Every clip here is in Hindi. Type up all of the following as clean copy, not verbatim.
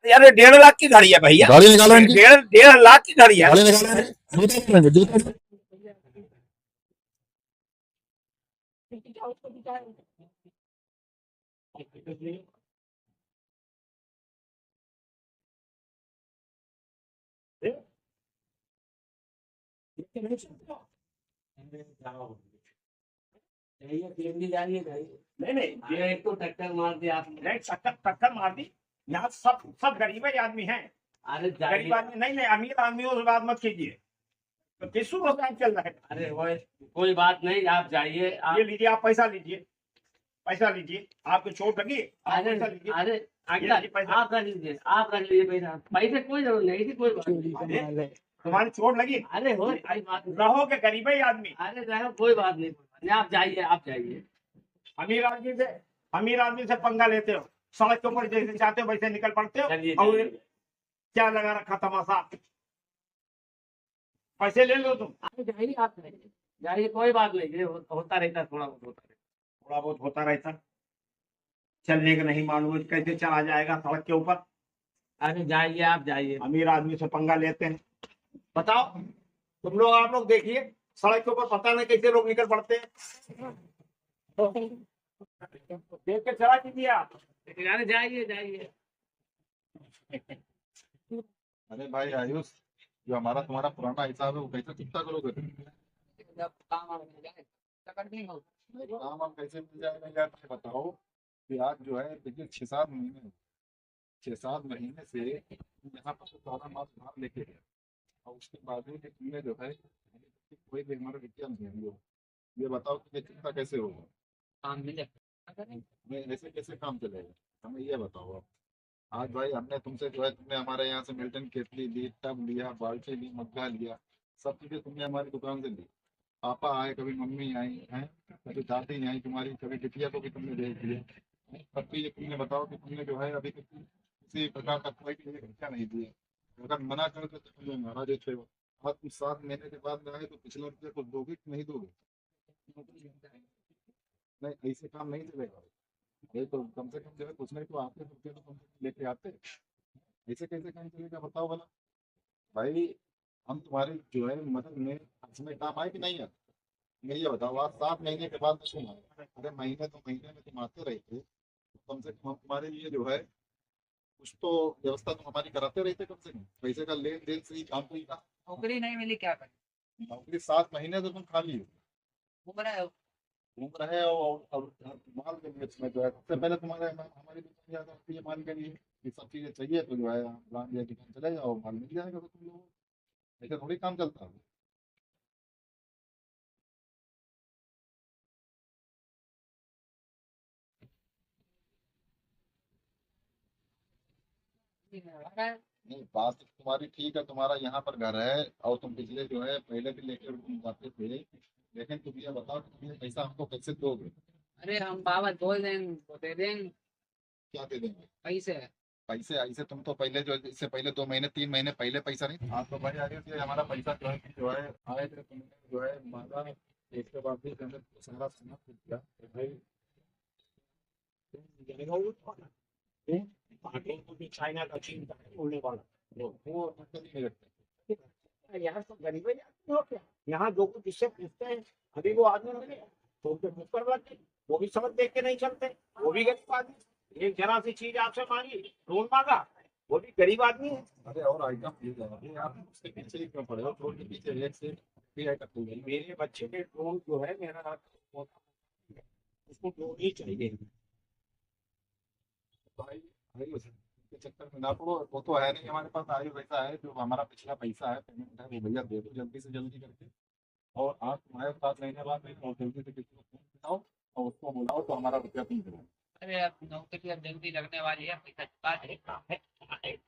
यार 1.5 लाख की गाड़ी है भैया, गाड़ी निकालो इनकी, 1.5 लाख की गाड़ी है। गाड़ी निकालो, जूता निकालेंगे, जूता। नहीं नहीं, ये एक तो टक्कर मार दी आपने, टक्कर मार दी। यहाँ सब सब गरीब ही आदमी हैं। अरे गरीब आदमी नहीं नहीं, अमीर आदमियों से बात मत कीजिए। तो किस सूरत में चल रहा है? अरे वो कोई बात नहीं, आप जाइए। ये लीजिए, आप पैसा लीजिए, पैसा लीजिए। आपको चोट लगी? अरे अरे आप कर लीजिए, आप कर लीजिए पैसा, पैसे कोई जरूरत नहीं थी, कोई बात नहीं। तुम्हारी चोट लगी? अरे हो रहो के गरीब ही आदमी। अरे रहो, कोई बात नहीं, आप जाइए, आप जाइए। अमीर आदमी से पंगा लेते हो, सड़क के ऊपर जैसे चाहते हो वैसे निकल पड़ते हो। और क्या लगा रखा तमाशा? पैसे ले लो तुम। जाइए, आप जाइए, कोई बात नहीं, होता रहता, थोड़ा बहुत होता रहता। चलने का नहीं मालूम कैसे चला जाएगा सड़क के ऊपर। अरे जाइए, आप जाइए। अमीर आदमी से पंगा लेते हैं। बताओ तुम लोग, आप लोग देखिए सड़क के ऊपर पता नहीं कैसे लोग निकल पड़ते हैं। देख के चला कीजिए आप। अरे जाइए जाइए। अरे भाई आयुष, जो हमारा तुम्हारा पुराना हिसाब है वो कैसे चुकता करोगे तुम? काम हम कैसे मिल जाएगा यार, मुझे बताओ कि आज जो है पिछले 6-7 महीने से यहाँ पर तो सारा माल उधार लेके गया, और उसके बाद भी तुमने जो है कोई भी हमारा रुपया नहीं दिया। ये बताओ कि ये चिंता कैसे होगा? नहीं, ऐसे कैसे काम चलेगा, हमें ये बताओ आप। आज भाई हमने तुमसे जो है, तुमने हमारे यहाँ से मिल्टन केतली ली, टब लिया, बाल्टी ली, मग्गा लिया, सब चीजें तुमने हमारी दुकान से ली। पापा आए, कभी मम्मी आई हैं, कभी दादी आई तुम्हारी, कभी बिटिया को भी तुमने भेज दिया। तब भी ये तुमने बताओ कि तुमने जो है अभी तक किसी प्रकार का कोई भी खर्चा नहीं दिया। अगर मना कर तो तुम नाराज थे। आज तुम 7 महीने के बाद में आए तो पिछले रुपये को दोगे कि नहीं दोगे? नहीं, ऐसे काम नहीं चलेगा। ये तो कम से कम जो है कुछ नहीं तो आपके रुपये तो कम से कम लेके आते। ऐसे कैसे काम चलेगा बताओ भला। भाई हम तुम्हारी जो है मदद में इसमें काम आए कि नहीं आए? मैं ये बताओ, आज 7 महीने के बाद तुम आए, अरे महीने 2 महीने में तुम आते रहे थे, तो कम से कम हम तुम्हारे लिए जो है कुछ तो व्यवस्था तुम हमारी कराते रहते, कम से कम पैसे का लेन देन से ही काम तो ही था। नौकरी नहीं मिली, क्या करें? नौकरी 7 महीने से तुम खाली हो, घूम रहे हो। घूम रहे हो, और माल के लिए इसमें जो है सबसे पहले तुम्हारे हमारी दुकान याद आती है माल के लिए। ये सब चीजें चाहिए तो जो है दुकान दुकान चले जाओ, माल मिल जाएगा तो तुम लोगों को। ऐसे थोड़ी काम चलता है। नहीं, बात तो तुम्हारी ठीक है, तुम्हारा यहाँ पर घर है और तुम पिछले जो है पहले भी लेकर तुम जाते थे, लेकिन तुम ये बताओ कि तुम ये पैसा हमको कैसे दोगे? अरे हम बाबा बोल देंगे तो दे देंगे क्या दे देंगे? पैसे। पैसे ऐसे तुम तो पहले जो इससे पहले 2 महीने 3 महीने पहले पैसा नहीं था। हाँ तो भाई आगे से हमारा पैसा जो है आए थे, तुमने जो है मांगा, इसके बाद भी तुमने सारा सामान खुद दिया तो भाई चाइना का, चीन का है उड़ने वाला। वो अक्ल ही नहीं रखते। यहाँ सब गरीब आदमी हो क्या? यहाँ जो कुछ इससे पूछते हैं, अभी वो आदमी मिले तो उनके मुख पर बातें, वो भी समझ देख के नहीं चलते, वो भी गरीब आदमी। एक जरा सी चीज आपसे मांगी, लोन मांगा, वो भी गरीब आदमी है। अरे और आइटम ये अरे आप उसके पीछे ही क्यों पड़े हो? रोड के पीछे एक से भी आइटम नहीं है। मेरे बच्चे के लोन जो है, मेरा उसको लोन ही चाहिए। भाई भाई उसके चक्कर में ना पड़ो, वो तो है नहीं हमारे पास। आयु वैसा है जो हमारा पिछला पैसा है पेमेंट है वो भैया दे दो जल्दी से जल्दी करके। और आप तुम्हारे 7 महीने बाद में और जल्दी से किसी को फोन बताओ और उसको बुलाओ तो हमारा रुपया तुम दो। अरे अब नौकरी अब जल्दी लगने वाली है, पैसा चुका दे।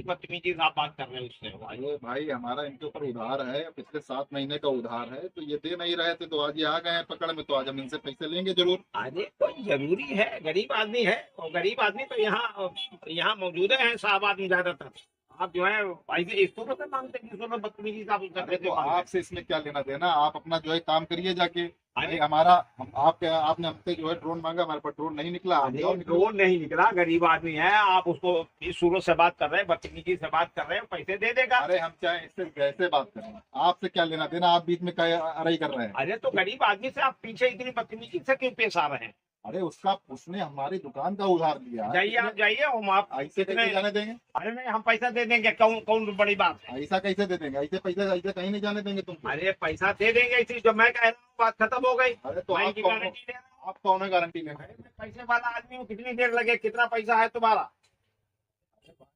बदतमीजी से आप बात कर रहे हो उससे। अरे भाई हमारा इनके ऊपर उधार है, पिछले 7 महीने का उधार है, तो ये दे नहीं रहे थे तो आज ये आ गए हैं पकड़ में, तो आज हम इनसे पैसे लेंगे जरूर। अरे कोई जरूरी है, गरीब आदमी है, और गरीब आदमी तो यहाँ यहाँ मौजूद है साहब आदमी ज्यादातर। आप जो है ऐसे 100 रुपए मांगते हैं, 100 रुपए बदतमीजी से आप उसका अरे देते तो हो। आपसे इसमें क्या लेना देना, आप अपना जो है काम करिए जाके। अरे हमारा आपने हमसे जो है ड्रोन मांगा, हमारे पास ड्रोन नहीं निकला। आप जाओ निकलो। ड्रोन नहीं निकला, गरीब आदमी है, आप उसको इस सूरत से बात कर रहे हैं, बदतमीजी से बात कर रहे हैं, पैसे दे देगा। अरे हम चाहे इससे कैसे बात करें, आपसे क्या लेना देना, आप बीच में क्या अड़ाई कर रहे हैं। अरे तो गरीब आदमी से आप पीछे इतनी बदतमीजी से क्यों पेश आ रहे हैं? अरे उसने हमारी दुकान का उधार लिया है। जाइए, आप जाइए, हम आप ऐसे कैसे जाने देंगे, अरे नहीं, हम पैसा दे देंगे, कौन कौन बड़ी बात है? ऐसा कैसे दे देंगे, ऐसे पैसे ऐसे कहीं नहीं जाने देंगे तुमको। अरे पैसा दे देंगे, इसी जो मैं कह रहा हूँ बात खत्म हो गई। अरे तो मैं आप इनकी कौन गारंटी दे रहा हूँ। आप कौन है गारंटी में। अरे मैं पैसे वाला आदमी हूँ, कितनी देर लगे, कितना पैसा है तुम्हारा?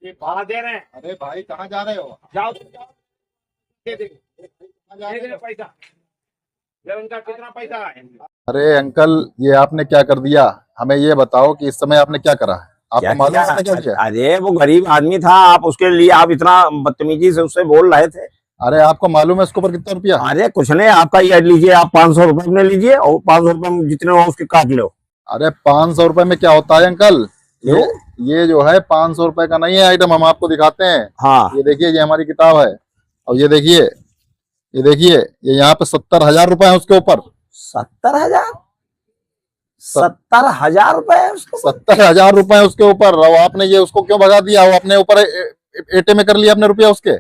ये कहाँ दे रहे हैं? अरे भाई कहाँ जा रहे हो, जाओ तुम जाओ, दे देंगे, कहाँ जा दे रहे देंगे हो। पैसा। जब उनका कितना पैसा है? अरे अंकल, ये आपने क्या कर दिया, हमें ये बताओ कि इस समय आपने क्या करा है, आपको मालूम है आपने क्या किया। अरे वो गरीब आदमी था, आप उसके लिए आप इतना बदतमीजी से उससे बोल रहे थे। अरे आपको मालूम है इसके ऊपर कितना रुपया। अरे कुछ नहीं, आपका ये लीजिए, आप 500 रुपए में लीजिए और 500 रुपए में जितने हो उसके काट लो। अरे 500 रुपए में क्या होता है अंकल, ये जो है 500 रुपए का नहीं है आइटम, हम आपको दिखाते हैं। हाँ ये देखिए, ये हमारी किताब है, और ये देखिए, ये यहाँ पे 70,000 रुपए है उसके ऊपर। 70,000 70,000 रुपए उसको। 70,000 रुपए उसके ऊपर, और आपने ये उसको क्यों भगा दिया, वो अपने ऊपर एटे में कर लिया अपने रुपया उसके।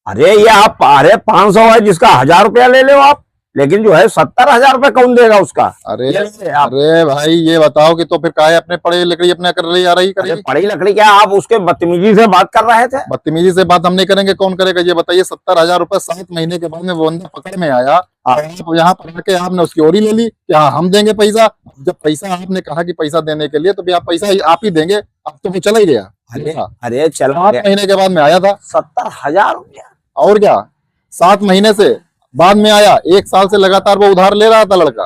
अरे ये आप, अरे 500 है जिसका 1,000 रुपया ले लो आप, लेकिन जो है 70,000 रुपए कौन देगा उसका? अरे आप अरे भाई ये बताओ कि तो फिर काहे अपने पड़े लकड़ी अपने कर रही आ रही अरे करेगी। पड़ी लकड़ी क्या, आप उसके बदतमीजी से बात कर रहे थे? बदतमीजी से बात हम नहीं करेंगे, कौन करेगा ये बताइए। 70,000 रुपए 7 महीने के बाद में वो बंदा पकड़ में आया, और आप यहाँ पर आके आपने उसकी ओरी ले ली कि हाँ हम देंगे पैसा। जब पैसा आपने कहा कि पैसा देने के लिए, तो भी आप पैसा आप ही देंगे, अब तो वो चला ही गया। अरे चलो, 7 महीने के बाद में आया था, 70,000 रुपया। और क्या 7 महीने से बाद में आया। 1 साल से लगातार वो उधार ले रहा था लड़का,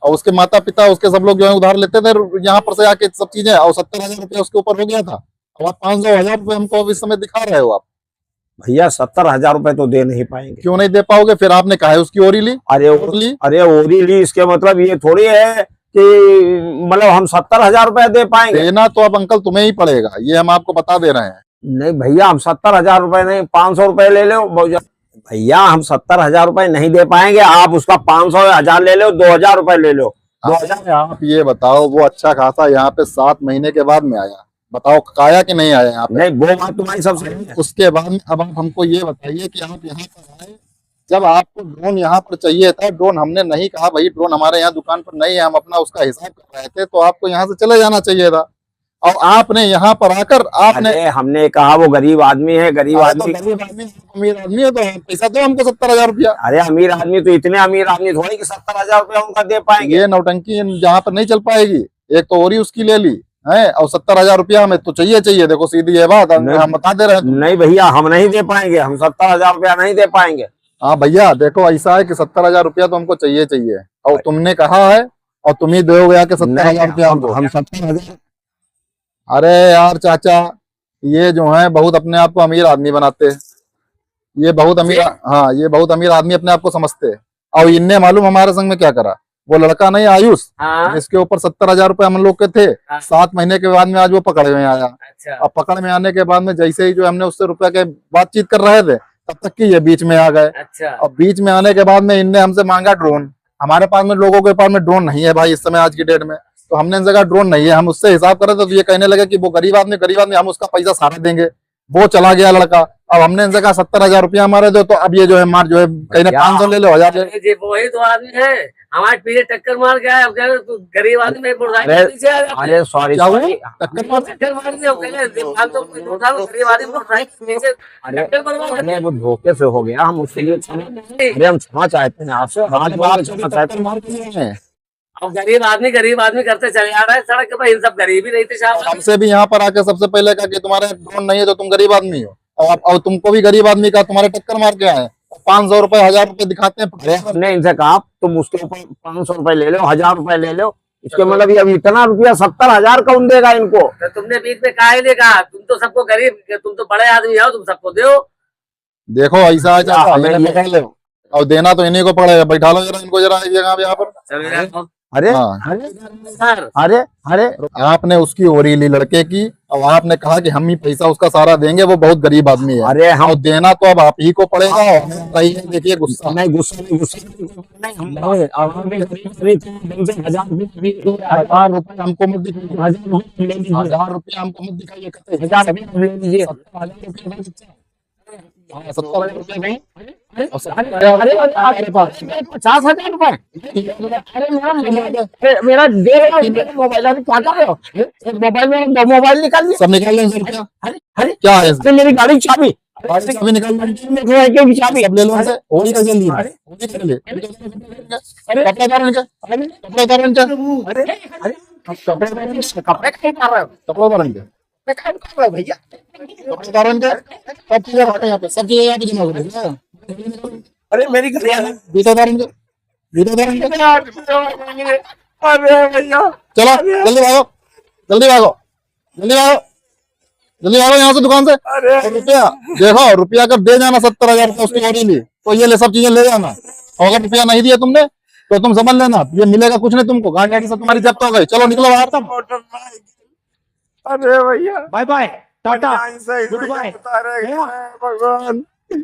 और उसके माता पिता उसके सब लोग जो है उधार लेते थे यहाँ पर से आके सब चीजें, और 70,000 रुपया उसके ऊपर हो गया था। अब आप 500,000 रुपये हमको अब इस समय दिखा रहे हो आप। भैया 70,000 रुपए तो दे नहीं पाएंगे। क्यों नहीं दे पाओगे, फिर आपने कहा है उसकी ओरी ली। अरे ओरी ली, इसके मतलब ये थोड़ी है कि मतलब हम 70,000 रुपए दे पाएंगे। देना तो अब अंकल तुम्हें ही पड़ेगा, ये हम आपको बता दे रहे हैं। नहीं भैया, हम 70,000 रुपए नहीं, 500 रुपए ले लो भैया, हम 70,000 रुपए नहीं दे पाएंगे। आप उसका 500 1000 ले लो, 2,000 रुपए ले लो। 2000। आप ये बताओ, वो अच्छा खासा यहाँ पे 7 महीने के बाद में आया, बताओ आया कि नहीं आया यहाँ पे? नहीं, वो बात तुम्हारी सब सही है। उसके बाद में अब आप हमको ये बताइए कि आप यहाँ पर आए, जब आपको ड्रोन यहाँ पर चाहिए था, ड्रोन हमने नहीं कहा भाई ड्रोन हमारे यहाँ दुकान पर नहीं है, हम अपना उसका हिसाब कर रहे थे, तो आपको यहाँ से चले जाना चाहिए था। और आपने यहाँ पर आकर आपने, हमने कहा वो गरीब आदमी है, गरीब आदमी, गरीब आदमी अमीर आदमी है, तो पैसा दो हमको 70,000 रुपया। अरे अमीर आदमी तो इतने अमीर आदमी थोड़ी कि 70,000 रुपया उनका दे पाएंगे। ये नौटंकी जहाँ पर नहीं चल पाएगी। एक तो ओरी उसकी ले ली है, और 70,000 रुपया हमें तो चाहिए। देखो सीधी ये बात हम बता दे रहे हैं। नहीं भैया, हम नहीं दे पाएंगे, हम 70,000 रुपया नहीं दे पाएंगे। हाँ भैया देखो, ऐसा है कि 70,000 रुपया तो हमको चाहिए, और तुमने कहा है, और तुम ही दोगे आके 70,000 रुपया हमको। हम 70,000। अरे यार चाचा, ये जो है बहुत अपने आप को अमीर आदमी बनाते हैं, ये बहुत अमीर, हाँ ये बहुत अमीर आदमी अपने आप को समझते हैं। और इनने मालूम हमारे संग में क्या करा, वो लड़का नहीं आयुष, जिसके ऊपर 70,000 रुपए हम लोग के थे, 7 महीने के बाद में आज वो पकड़ में आया। अब पकड़ में आने के बाद में जैसे ही जो हमने उससे रुपया के बातचीत कर रहे थे, तब तक कि ये बीच में आ गए। और बीच में आने के बाद में इनने हमसे मांगा ड्रोन। हमारे पास में, लोगों के पास में ड्रोन नहीं है भाई इस समय आज की डेट में, तो हमने इन जगह ड्रोन नहीं है, हम उससे हिसाब कर रहे थे, तो ये कहने लगे कि वो गरीब आदमी हम उसका पैसा सारा देंगे। वो चला गया लड़का। अब हमने इन जगह 70,000 रुपया हमारे दो, तो अब ये जो है मार जो है कहने 500 ले लो, 1000 ले लो। वही तो आदमी है हमारे पीछे टक्कर मार गया है, गरीब आदमी अरे सॉरी, क्या हुआ? टक्कर मार टक्कर मार दिया, गरीब आदमी अरे वो धोखे से हो गया, हम उसके लिए अरे हम क्षमा चाहते हैं आपसे, आज बार क्षमा चाहते हैं। अब गरीब आदमी करते चले आ रहा है सड़क पे, इन सब गरीब ही रहते साहब। हमसे भी यहाँ पर आके सबसे पहले कहा कि तुम्हारे ड्रोन नहीं है तो तुम गरीब आदमी हो, और तुमको भी गरीब आदमी का तुम्हारे टक्कर मार के आए, 500 रुपए 1000 रुपए दिखाते हैं। अरे हमने इनसे कहा तुम उसके ऊपर 500 रुपए ले लो, 1000 रुपए ले लो, इसके मतलब ये अब इतना रुपया 70,000 कौन देगा इनको? तो तुमने बीच में काहे नहीं कहा, तुम तो सबको गरीब, तुम तो बड़े आदमी हो, तुम सबको दो। देखो ऐसा है, और देना तो इन्हीं को पड़ेगा। बैठा लो जरा इनको जरा एक जगह यहाँ पर। अरे हाँ। अरे सर अरे अरे आपने उसकी ओरी ली लड़के की, और आपने कहा कि हम ही पैसा उसका सारा देंगे, वो बहुत गरीब आदमी है। अरे हम और देना तो अब आप ही को पड़ेगा। और रही है, देखिए गुस्सा। नहीं गुस्सा नहीं नहीं हम नहीं, अब हम भी गरीब थे, दिन से 1000 रुपये हमको मत दिखाइए, 1000 रुपये ले लीजिए, 1000 रुपया हमको मत दिखाइए। 1000 रुपये ले लीजिए। 70,000 रुपया हाँ, 70,000 रुपया नहीं। और अरे 50,000 रुपए, अरे मेरा दे मोबाइल, अभी क्या कर रहे हो? एक मोबाइल में दो मोबाइल निकाल दिया। सब निकाल लेंगे सर। क्या अरे क्या है इसमें? मेरी गाड़ी की चाबी, गाड़ी की चाबी निकाल लेंगे, की चाबी सब ले लो इनसे। होली का जल्दी होली कर ले। कपड़े उतारो इनके, कपड़े उतारो इनके, अरे अरे कपड़े कपड़े कहीं कर रहे हो? कपड़े उतारो इनके, मैं काम कर रहा हूँ भैया। कपड़े उतारो इनके। सब चीजें रखो यहाँ पे, सब चीजें यहाँ पे जमा करो। अरे मेरी गाड़ी, जूता उतारो इनके, जूता उतारो इनके। अरे भैया चलो जल्दी भागो, जल्दी भागो, जल्दी भागो, जल्दी भागो यहाँ से दुकान से। और रुपया देखो, रुपया अगर दे जाना 70,000 रुपया उसकी गाड़ी ली, तो ये ले सब चीजें ले जाना। और अगर रुपया नहीं दिया तुमने, तो तुम समझ लेना ये मिलेगा कुछ नहीं तुमको। गाड़ी सब तुम्हारी जब्त हो गई। चलो निकलो बाहर तुम। अरे भैया bye bye, tata, goodbye भगवान।